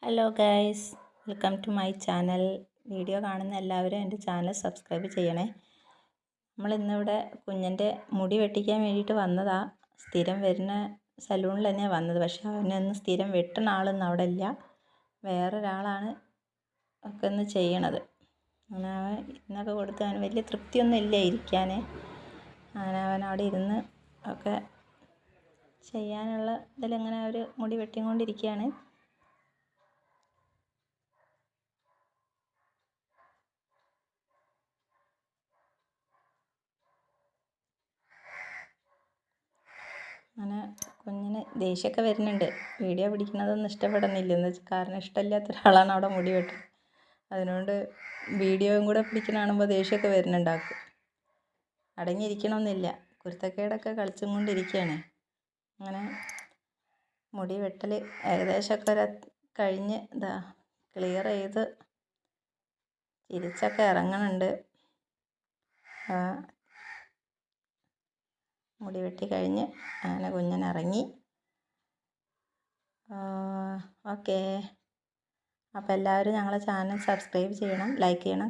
Hello guys, welcome to my channel. Video കാണുന്ന എല്ലാവരും എൻ്റെ ചാനൽ സബ്സ്ക്രൈബ് ചെയ്യണേ. നമ്മളിന്നിവിടെ കുഞ്ഞിൻ്റെ മുടി വെട്ടിക്കാൻ വേണ്ടിയിട്ട് വന്നതാണ്. സ്ഥിരം വരുന്ന സലൂണിൽ തന്നെയാണ് വന്നത്. പക്ഷേ അവനൊന്നും സ്ഥിരം വെട്ടുന്ന ആളൊന്നും അവിടെ ഇല്ല. വേറൊരാളാണ് ഒക്കെ ഒന്ന് ചെയ്യണത്. അങ്ങനെ അവൻ ഇന്നൊക്കെ കൊടുത്ത് അവന് വലിയ തൃപ്തിയൊന്നും ഇല്ല ഇരിക്കാൻ. അങ്ങനെ അവൻ അവിടെ ഇരുന്ന് ഒക്കെ ചെയ്യാനുള്ള ഇതിലിങ്ങനെ ഒരു മുടി വെട്ടിക്കൊണ്ടിരിക്കുകയാണ്. അങ്ങനെ കുഞ്ഞിന് ദേഷ്യമൊക്കെ വരുന്നുണ്ട്. വീഡിയോ പിടിക്കുന്നതൊന്നും ഇഷ്ടപ്പെടുന്നില്ല. എന്ന് വെച്ചാൽ കാരണം ഇഷ്ടമില്ലാത്ത ഒരാളാണ് അവിടെ മുടി വെട്ടുന്നത്. അതിനോണ്ട് വീഡിയോയും കൂടെ പിടിക്കുന്ന കാണുമ്പോൾ ദേഷ്യമൊക്കെ വരുന്നുണ്ടാക്കും. അടങ്ങിയിരിക്കണമെന്നില്ല. കുരുത്തക്കേടൊക്കെ കളിച്ചും കൊണ്ടിരിക്കുകയാണ്. അങ്ങനെ മുടി വെട്ടൽ ഏകദേശമൊക്കെ കഴിഞ്ഞ് ഇതാ ക്ലിയർ ചെയ്ത് തിരിച്ചൊക്കെ ഇറങ്ങുന്നുണ്ട്. മുടി വെട്ടി കഴിഞ്ഞ് അങ്ങനെ കുഞ്ഞിനിറങ്ങി. ഓക്കെ, അപ്പോൾ എല്ലാവരും ഞങ്ങളെ ചാനൽ സബ്സ്ക്രൈബ് ചെയ്യണം, ലൈക്ക് ചെയ്യണം.